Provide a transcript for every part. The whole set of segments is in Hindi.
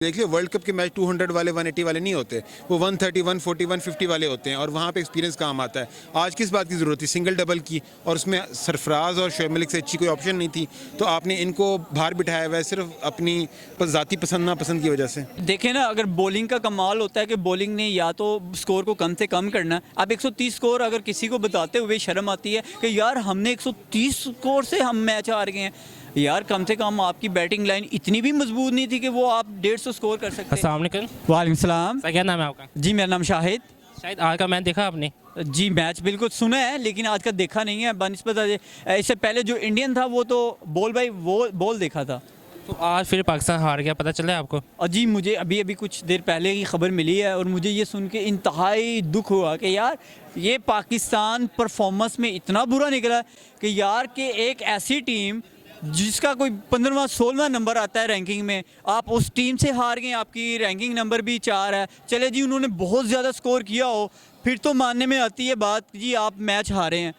देखिए वर्ल्ड कप के मैच 200 वाले 180 वाले नहीं होते, वो 130 140 150 वाले होते हैं और वहाँ पे एक्सपीरियंस काम आता है। आज किस बात की ज़रूरत थी सिंगल डबल की, और उसमें सरफराज और शोएब मलिक से अच्छी कोई ऑप्शन नहीं थी, तो आपने इनको बाहर बिठाया हुआ है सिर्फ अपनी ज़ाती पसंद नापसंद की वजह से। देखें ना, अगर बॉलिंग का कमाल होता है कि बॉलिंग ने या तो स्कोर को कम से कम करना है। अब 130 स्कोर अगर किसी को बताते हुए शर्म आती है कि यार हमने 130 स्कोर से हम मैच हार गए हैं, यार कम से कम आपकी बैटिंग लाइन इतनी भी मजबूत नहीं थी कि वो आप 150 स्कोर कर सकते। अस्सलाम वालेकुम। वालेकुम सलाम। सर क्या नाम है आपका? जी मेरा नाम शाहिद। शायद आज का मैच देखा आपने? जी मैच बिल्कुल सुना है लेकिन आज का देखा नहीं है बनिस्बत इससे पहले जो इंडियन था वो तो वो बॉल देखा था। तो आज फिर पाकिस्तान हार गया, पता चला है आपको? और जी मुझे अभी अभी कुछ देर पहले की खबर मिली है और मुझे ये सुन के इंतहाई दुख हुआ कि यार ये पाकिस्तान परफॉर्मेंस में इतना बुरा निकला कि यार कि एक ऐसी टीम जिसका कोई 15वां 16वां नंबर आता है रैंकिंग में, आप उस टीम से हार गए। आपकी रैंकिंग नंबर भी 4 है। चले जी उन्होंने बहुत ज़्यादा स्कोर किया हो फिर तो मानने में आती है बात जी आप मैच हारे हैं,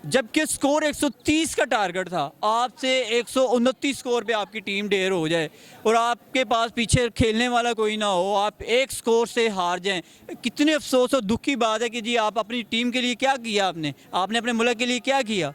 जबकि स्कोर 130 का टारगेट था। आपसे 129 स्कोर पे आपकी टीम ढेर हो जाए और आपके पास पीछे खेलने वाला कोई ना हो, आप एक स्कोर से हार जाएं, कितने अफसोस और दुख की बात है कि जी आप अपनी टीम के लिए क्या किया, आपने अपने मुल्क के लिए क्या किया।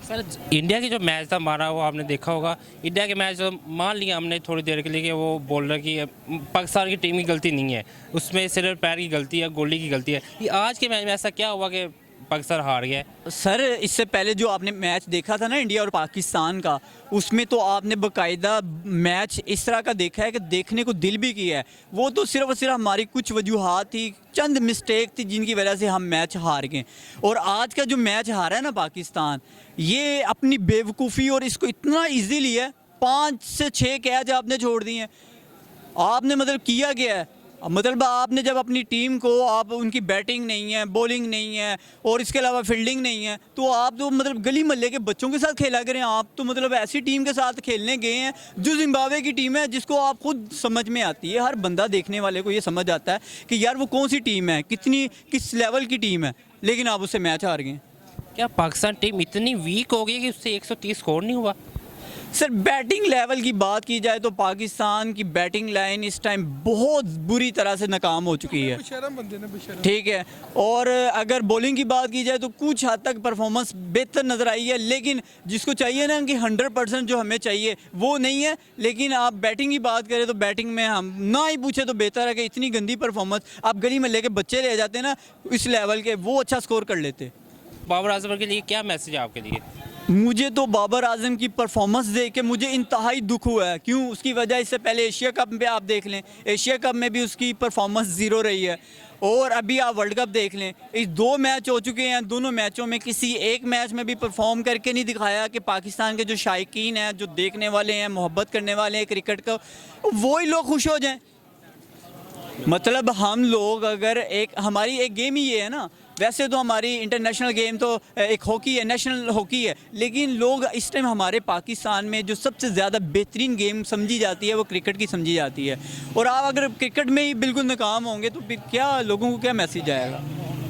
सर इंडिया की जो मैच था हमारा वो आपने देखा होगा। इंडिया के मैच मान लिया हमने थोड़ी देर के लिए कि वो बॉलर की पाकिस्तान की टीम की गलती नहीं है, उसमें सिर्फ पैर की गलती है, गोली की गलती है। ये आज के मैच में ऐसा क्या हुआ कि पाकिस्तान हार गया? सर इससे पहले जो आपने मैच देखा था ना इंडिया और पाकिस्तान का, उसमें तो आपने बाकायदा मैच इस तरह का देखा है कि देखने को दिल भी किया है। वो तो सिर्फ और सिर्फ हमारी कुछ वजूहात थी, चंद मिस्टेक थी जिनकी वजह से हम मैच हार गए। और आज का जो मैच हारा है ना पाकिस्तान, ये अपनी बेवकूफ़ी और इसको इतना ईजीली है, 5 से 6 कैच आपने छोड़ दिए हैं। आपने मतलब किया गया है, मतलब आपने जब अपनी टीम को आप उनकी बैटिंग नहीं है, बॉलिंग नहीं है और इसके अलावा फील्डिंग नहीं है, तो आप तो मतलब गली मोहल्ले के बच्चों के साथ खेला करें। आप तो मतलब ऐसी टीम के साथ खेलने गए हैं जो जिम्बाब्वे की टीम है, जिसको आप खुद समझ में आती है, हर बंदा देखने वाले को ये समझ आता है कि यार वो कौन सी टीम है, किस लेवल की टीम है, लेकिन आप उससे मैच हार गए। क्या पाकिस्तान टीम इतनी वीक हो गई कि उससे 130 स्कोर नहीं हुआ? सर बैटिंग लेवल की बात की जाए तो पाकिस्तान की बैटिंग लाइन इस टाइम बहुत बुरी तरह से नाकाम हो चुकी है, ठीक है। और अगर बॉलिंग की बात की जाए तो कुछ हद तक परफॉर्मेंस बेहतर नज़र आई है, लेकिन जिसको चाहिए ना कि 100% जो हमें चाहिए वो नहीं है। लेकिन आप बैटिंग की बात करें तो बैटिंग में हम ना ही पूछे तो बेहतर है कि इतनी गंदी परफॉर्मेंस आप गली में लेके बच्चे ले जाते ना इस लेवल के, वो अच्छा स्कोर कर लेते। बाबर आजम के लिए क्या मैसेज है आपके लिए? मुझे तो बाबर आजम की परफॉर्मेंस देख के मुझे इंतहाई दुख हुआ है। क्यों? उसकी वजह इससे पहले एशिया कप में आप देख लें, एशिया कप में भी उसकी परफॉर्मेंस ज़ीरो रही है, और अभी आप वर्ल्ड कप देख लें, इस 2 मैच हो चुके हैं, दोनों मैचों में किसी एक मैच में भी परफॉर्म करके नहीं दिखाया कि पाकिस्तान के जो शायकीन हैं, जो देखने वाले हैं, मोहब्बत करने वाले हैं क्रिकेट का, वही लोग खुश हो जाएं। मतलब हम लोग अगर हमारी एक गेम ही ये है ना, वैसे तो हमारी इंटरनेशनल गेम तो एक हॉकी है, नेशनल हॉकी है, लेकिन लोग इस टाइम हमारे पाकिस्तान में जो सबसे ज़्यादा बेहतरीन गेम समझी जाती है वो क्रिकेट की समझी जाती है। और आप अगर क्रिकेट में ही बिल्कुल नाकाम होंगे तो फिर क्या लोगों को क्या मैसेज आएगा?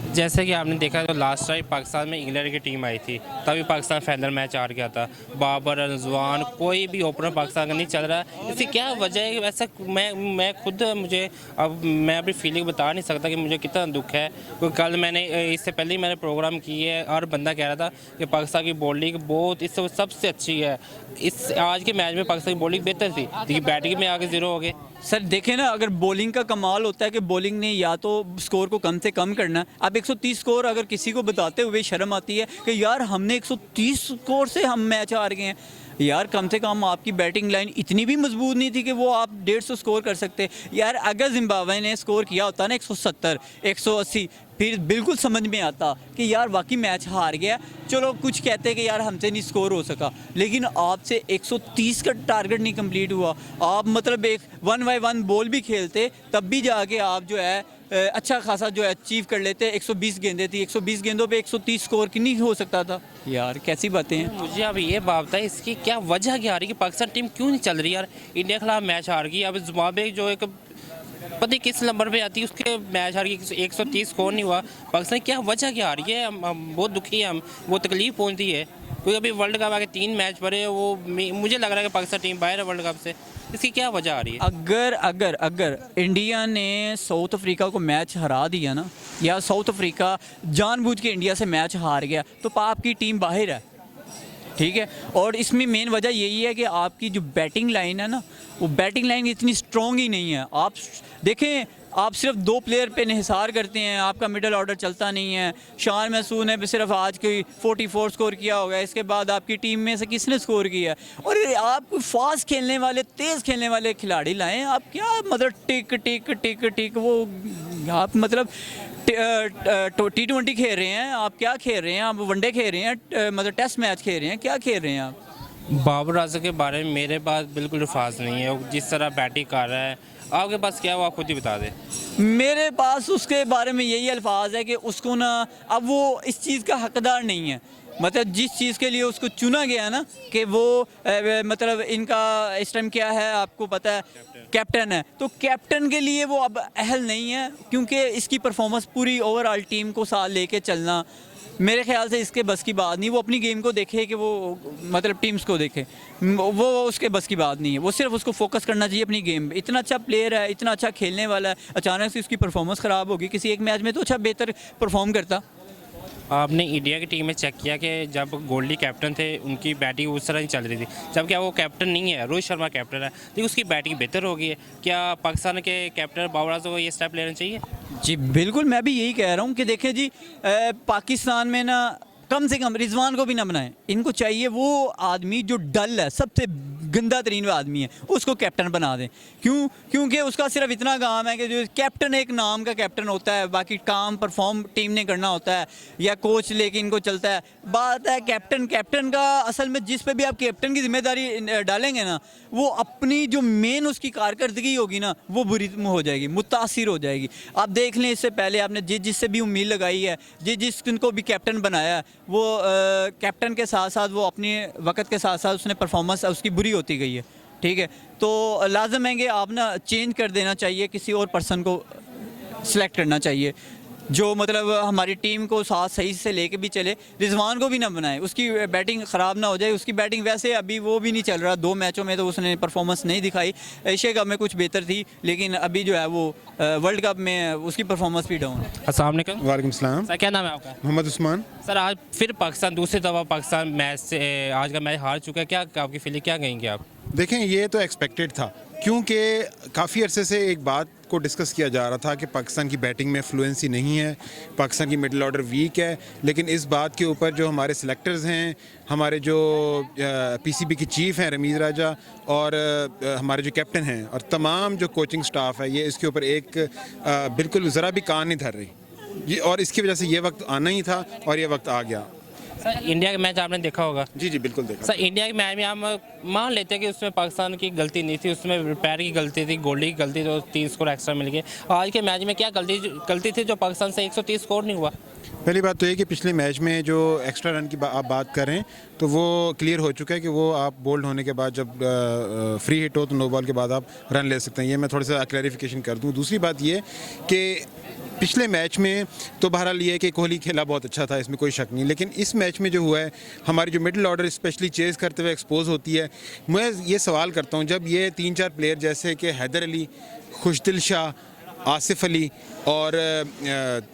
जैसे कि आपने देखा तो लास्ट टाइम पाकिस्तान में इंग्लैंड की टीम आई थी, तभी पाकिस्तान फाइनल मैच हार गया था। बाबर, रिजवान, कोई भी ओपनर पाकिस्तान का नहीं चल रहा। इसकी क्या वजह है? वैसा मैं खुद मैं अपनी फीलिंग बता नहीं सकता कि मुझे कितना दुख है। क्योंकि कल मैंने इससे पहले ही मैंने प्रोग्राम किए है और बंदा कह रहा था कि पाकिस्तान की बॉलिंग बहुत इस सबसे अच्छी है। इस आज के मैच में पाकिस्तान की बॉलिंग बेहतर थी, लेकिन बैटिंग में आगे 0 हो गए। सर देखें ना, अगर बॉलिंग का कमाल होता है कि बॉलिंग ने या तो स्कोर को कम से कम करना है। अब 130 स्कोर अगर किसी को बताते हुए शर्म आती है कि यार हमने 130 स्कोर से हम मैच हार गए हैं, यार कम से कम आपकी बैटिंग लाइन इतनी भी मजबूत नहीं थी कि वो आप 150 स्कोर कर सकते। यार अगर जिम्बाब्वे ने स्कोर किया होता ना 170 180, फिर बिल्कुल समझ में आता कि यार वाकई मैच हार गया, चलो कुछ कहते कि यार हमसे नहीं स्कोर हो सका। लेकिन आपसे 130 का टारगेट नहीं कंप्लीट हुआ, आप मतलब एक 1 बाय 1 बॉल भी खेलते तब भी जाके आप जो है अच्छा खासा जो है अचीव कर लेते। 120 गेंदें थी, 120 गेंदों पे 130 स्कोर नहीं हो सकता था। यार कैसी बातें हैं। मुझे अब ये बात है इसकी क्या वजह क्या आ रही है कि पाकिस्तान टीम क्यों नहीं चल रही? यार इंडिया के खिलाफ मैच हार गई, अब जिम्बाब्वे जो एक पता नहीं किस नंबर पे आती है, उसके मैच हार के 130 स्कोर नहीं हुआ। पाकिस्तान क्या वजह क्या आ रही है, हम बहुत दुखी हैं, हम वो तकलीफ पहुंचती है क्योंकि अभी वर्ल्ड कप आगे 3 मैच पड़े, वो मुझे लग रहा है कि पाकिस्तान टीम बाहर है वर्ल्ड कप से। इसकी क्या वजह आ रही है? अगर इंडिया ने साउथ अफ्रीका को मैच हरा दिया ना, या साउथ अफ्रीका जानबूझ के इंडिया से मैच हार गया, तो आपकी टीम बाहर है, ठीक है। और इसमें मेन वजह यही है कि आपकी जो बैटिंग लाइन है ना, वो बैटिंग लाइन इतनी स्ट्रॉन्ग ही नहीं है। आप देखें, आप सिर्फ 2 प्लेयर पे इंहिसार करते हैं, आपका मिडल ऑर्डर चलता नहीं है। शान महसून ने सिर्फ आज कोई 44 स्कोर किया होगा, इसके बाद आपकी टीम में से किसने स्कोर किया है? और आप फास्ट खेलने वाले, तेज़ खेलने वाले खिलाड़ी लाएं। आप क्या मतलब टिक टिक टिक टिक वो आप मतलब T20 खेल रहे हैं, आप क्या खेल रहे हैं? आप वनडे खेल रहे हैं, मतलब टेस्ट मैच खेल रहे हैं, क्या खेल रहे हैं आप? बाबर आजम के बारे में मेरे पास बिल्कुल अल्फाज नहीं है। वो जिस तरह बैटिंग कर रहा है, आपके पास क्या है वो आप खुद ही बता दें। मेरे पास उसके बारे में यही अल्फाज है कि उसको ना, अब वो इस चीज़ का हकदार नहीं है। मतलब जिस चीज़ के लिए उसको चुना गया ना, कि वो मतलब इनका इस टाइम क्या है आपको पता है, कैप्टन है, तो कैप्टन के लिए वो अब अहल नहीं है, क्योंकि इसकी परफॉर्मेंस पूरी ओवरऑल टीम को साथ लेके चलना मेरे ख्याल से इसके बस की बात नहीं। वो अपनी गेम को देखे कि वो मतलब टीम्स को देखे, वो उसके बस की बात नहीं है। वो सिर्फ उसको फोकस करना चाहिए अपनी गेम पे। इतना अच्छा प्लेयर है, इतना अच्छा खेलने वाला है, अचानक से उसकी परफॉर्मेंस ख़राब होगी। किसी एक मैच में तो अच्छा बेहतर परफॉर्म करता। आपने इंडिया की टीम में चेक किया कि जब गोल्डी कैप्टन थे उनकी बैटिंग उस तरह नहीं चल रही थी, जब क्या वो कैप्टन नहीं है, रोहित शर्मा कैप्टन है, लेकिन उसकी बैटिंग बेहतर हो गई है। क्या पाकिस्तान के कैप्टन बाबर आजम को ये स्टेप लेना चाहिए? जी बिल्कुल, मैं भी यही कह रहा हूँ कि देखें जी, पाकिस्तान में ना कम से कम रिजवान को भी ना बनाएं। इनको चाहिए वो आदमी जो डल है, सबसे गंदा तरीन आदमी है, उसको कैप्टन बना दें। क्योंकि उसका सिर्फ इतना काम है कि जो कैप्टन एक नाम का कैप्टन होता है, बाकी काम परफॉर्म टीम ने करना होता है, या कोच लेके इनको चलता है। बात है कैप्टन का, असल में जिस पे भी आप कैप्टन की जिम्मेदारी डालेंगे ना, वो अपनी जो मेन उसकी कारकर्दगी होगी ना, वो बुरी हो जाएगी, मुतासिर हो जाएगी। आप देख लें, इससे पहले आपने जिससे भी उम्मीद लगाई है, जिनको भी कैप्टन बनाया, वो कैप्टन के साथ साथ वो अपने वक्त के साथ साथ उसने परफॉर्मेंस उसकी बुरी होती गई है, ठीक है। तो लाजम है कि आप ना चेंज कर देना चाहिए, किसी और पर्सन को सिलेक्ट करना चाहिए जो मतलब हमारी टीम को साथ सही से लेके भी चले। रिजवान को भी ना बनाए, उसकी बैटिंग ख़राब ना हो जाए। उसकी बैटिंग वैसे अभी वो भी नहीं चल रहा, 2 मैचों में तो उसने परफॉर्मेंस नहीं दिखाई। एशिया कप में कुछ बेहतर थी, लेकिन अभी जो है वो वर्ल्ड कप में उसकी परफॉर्मेंस भी डाउन है। अस्सलाम वालेकुम। वालेकुम सलाम। सर क्या नाम है आपका? मोहम्मद उस्मान। सर आज फिर पाकिस्तान दूसरी दफ़ा पाकिस्तान मैच से आज का मैच हार चुका है, क्या आपकी फीलिंग, क्या कहेंगे आप? देखें, ये तो एक्सपेक्टेड था, क्योंकि काफ़ी अरसे से एक बात को डिस्कस किया जा रहा था कि पाकिस्तान की बैटिंग में फ्लुएंसी नहीं है, पाकिस्तान की मिडिल ऑर्डर वीक है। लेकिन इस बात के ऊपर जो हमारे सिलेक्टर्स हैं, हमारे जो पीसीबी की चीफ़ हैं रमीज़ राजा, और हमारे जो कैप्टन हैं, और तमाम जो कोचिंग स्टाफ है, ये इसके ऊपर एक बिल्कुल ज़रा भी कान नहीं धर रही। और इसकी वजह से ये वक्त आना ही था और ये वक्त आ गया। सर इंडिया का मैच आपने देखा होगा? जी जी बिल्कुल देखा। सर इंडिया के मैच में हम मान लेते हैं कि उसमें पाकिस्तान की गलती नहीं थी, उसमें पैर की गलती थी, गोल्डी की गलती, तो 3 स्कोर एक्स्ट्रा मिल गए। आज के मैच में क्या गलती थी जो पाकिस्तान से 130 स्कोर नहीं हुआ? पहली बात तो ये कि पिछले मैच में जो एक्स्ट्रा रन की आप बात करें तो वो क्लियर हो चुका है कि वो आप बोल्ड होने के बाद जब फ्री हिट हो तो नो बॉल के बाद आप रन ले सकते हैं। ये मैं थोड़ा सा क्लैरिफिकेशन कर दूं। दूसरी बात ये कि पिछले मैच में तो बहरहाल ये कि कोहली खेला बहुत अच्छा था, इसमें कोई शक नहीं, लेकिन इस मैच में जो हुआ है, हमारी जो मिडिल ऑर्डर स्पेशली चेज़ करते हुए एक्सपोज होती है। मैं ये सवाल करता हूँ, जब ये 3-4 प्लेयर जैसे कि हैदर अली, खुशदिल शाह, आसिफ अली और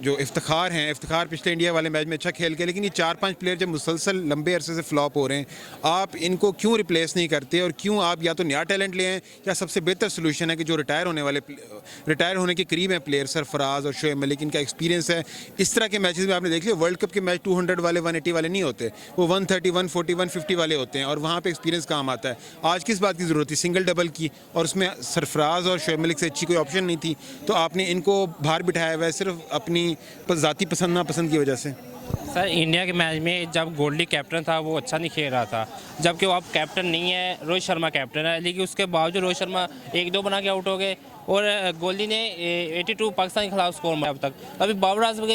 जो इफ्तिखार हैं, इफ्तिखार पिछले इंडिया वाले मैच में अच्छा खेल के, लेकिन ये 4-5 प्लेयर जब मुसलसल लंबे अरसे से फ्लॉप हो रहे हैं, आप इनको क्यों रिप्लेस नहीं करते? और क्यों आप या तो नया टैलेंट ले आएँ, या सबसे बेहतर सोल्यूशन है कि जो रिटायर होने के करीब हैं प्लेयर, सरफराज और शोएब मलिक, इनका एक्सपीरियंस है। इस तरह के मैचेस में आपने देख लिया, वर्ल्ड कप के मैच 200 वाले 180 वाले नहीं होते, वो 130, 140, 150 वाले होते हैं, और वहाँ पर एक्सपीरियंस काम आता है। आज किस बात की ज़रूरत थी? सिंगल डबल की, और उसमें सरफराज और शोएब मलिक से अच्छी कोई ऑप्शन नहीं थी, तो आपने इनको बाहर बिठाया हुआ है सिर्फ अपनी ज़ाती पसंद नापसंद की वजह से। सर इंडिया के मैच में जब गोल्डी कैप्टन था वो अच्छा नहीं खेल रहा था, जबकि वो अब कैप्टन नहीं है, रोहित शर्मा कैप्टन है, लेकिन उसके बावजूद रोहित शर्मा 1-2 बना के आउट हो गए और गोल्डी ने 82 पाकिस्तान के खिलाफ स्कोर मारा अब तक। अभी बाबर आजम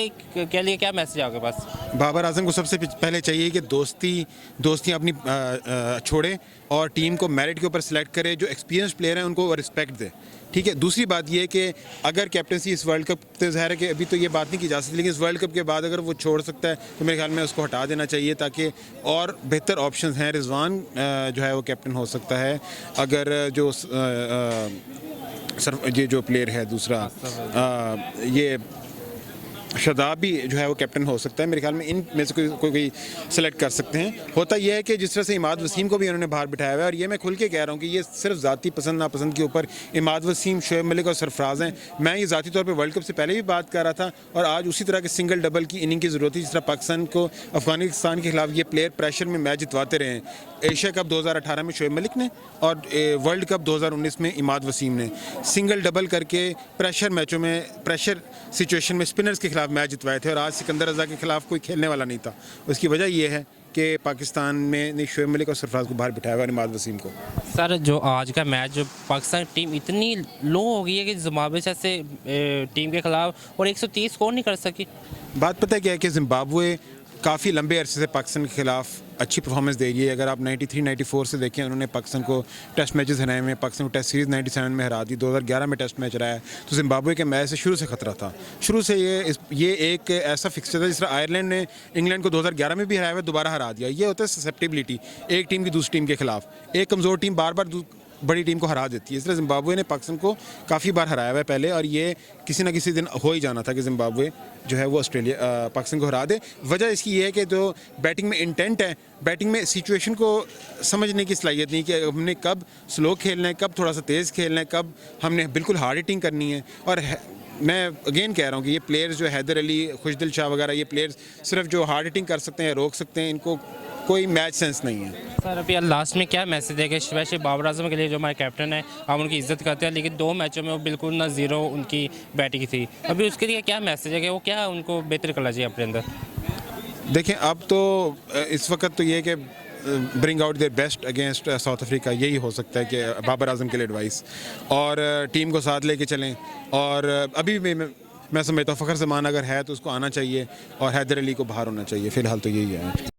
के लिए क्या मैसेज है आपके पास? बाबर आजम को सबसे पहले चाहिए कि दोस्तियाँ अपनी छोड़े और टीम को मेरिट के ऊपर सेलेक्ट करे, जो एक्सपीरियंस प्लेयर हैं उनको रिस्पेक्ट दे, ठीक है। दूसरी बात ये है कि अगर कैप्टनसी इस वर्ल्ड कप, तो ज़ाहिर है कि अभी तो ये बात नहीं की जा सकती, लेकिन इस वर्ल्ड कप के बाद अगर वो छोड़ सकता है तो मेरे ख्याल में उसको हटा देना चाहिए, ताकि और बेहतर ऑप्शंस हैं। रिजवान जो है वो कैप्टन हो सकता है, अगर जो सर ये जो प्लेयर है दूसरा ये शादाब भी जो है वो कैप्टन हो सकता है। मेरे ख्याल में इन में से कोई सेलेक्ट कर सकते हैं। होता यह है कि जिस तरह से इमाद वसीम को भी उन्होंने बाहर बिठाया हुआ है, और ये मैं खुल के कह रहा हूँ कि ये सिर्फ ज़ाती पसंद नापसंद के ऊपर इमाद वसीम, शोएब मलिक और सरफराज हैं। मैं ये ज़ाती तौर पर वर्ल्ड कप से पहले भी बात कर रहा था, और आज उसी तरह के सिंगल डबल की इनिंग की ज़रूरत थी, जिस तरह पाकिस्तान को अफगानिस्तान के खिलाफ ये प्लेयर प्रेशर में मैच जितवाते रहे हैं। एशिया कप 2018 में शोएब मलिक ने और वर्ल्ड कप 2019 में इमाद वसीम ने सिंगल डबल करके प्रेशर मैचों में, प्रेशर सिचुएशन में स्पिनर्स के खिलाफ मैच जितवाए थे, और आज सिकंदर रजा के खिलाफ कोई खेलने वाला नहीं था। उसकी वजह यह है कि पाकिस्तान ने शोएब मलिक और सरफराज को बाहर बिठाया हुआ, इमाद वसीम को। सर जो आज का मैच, जो पाकिस्तान टीम इतनी लो हो गई है कि जिम्बाब्वे जैसे टीम के खिलाफ और 130 स्कोर नहीं कर सकी। बात पता है क्या है कि जिम्बाब्वे काफ़ी लंबे अरसे से पाकिस्तान के खिलाफ अच्छी परफॉर्मेंस दे रही है। अगर आप 93-94 से देखें, उन्होंने पाकिस्तान को टेस्ट मैचेस हराए हैं। पाकिस्तान को टेस्ट सीरीज़ 97 में हरा दी, 2011 में टेस्ट मैच रहा है। तो जिम्बाब्वे के मैच से शुरू से खतरा था। शुरू से ये एक ऐसा फिक्सचर था, जिस तरह आयरलैंड ने इंग्लैंड को 2011 में भी हराया हुआ, दोबारा हरा दिया। ये होता है ससेप्टिबिलिटी, एक टीम की दूसरी टीम के खिलाफ। एक कमज़ोर टीम बार बार बड़ी टीम को हरा देती है। इसलिए जिम्बाब्वे ने पाकिस्तान को काफ़ी बार हराया हुआ है पहले, और ये किसी ना किसी दिन हो ही जाना था कि जिम्बाब्वे जो है वो पाकिस्तान को हरा दे। वजह इसकी ये है कि जो बैटिंग में इंटेंट है, बैटिंग में सिचुएशन को समझने की सलाहियत नहीं, कि हमने कब स्लो खेलना है, कब थोड़ा सा तेज़ खेलना है, कब हमने बिल्कुल हार्ड हिटिंग करनी है। और मैं अगेन कह रहा हूँ कि ये प्लेयर्स जो हैदर अली, खुशदिल शाह वगैरह, ये प्लेयर्स सिर्फ जो हार्ड हिटिंग कर सकते हैं, रोक सकते हैं, इनको कोई मैच सेंस नहीं है। सर अभी लास्ट में क्या मैसेज है कि स्पेशली बाबर आजम के लिए, जो हमारे कैप्टन है, हम उनकी इज्जत करते हैं, लेकिन 2 मैचों में वो बिल्कुल ना ज़ीरो उनकी बैटिंग थी। अभी उसके लिए क्या मैसेज है कि वो क्या उनको बेहतर करना चाहिए अपने अंदर? देखें, अब तो इस वक्त तो ये है कि bring out their best against south Africa, यही हो सकता है कि बाबर आजम के लिए एडवाइस, और टीम को साथ लेके चलें। और अभी भी मैं समझता हूँ फ़खर ज़मान अगर है तो उसको आना चाहिए, और हैदर अली को बाहर होना चाहिए। फ़िलहाल तो यही है।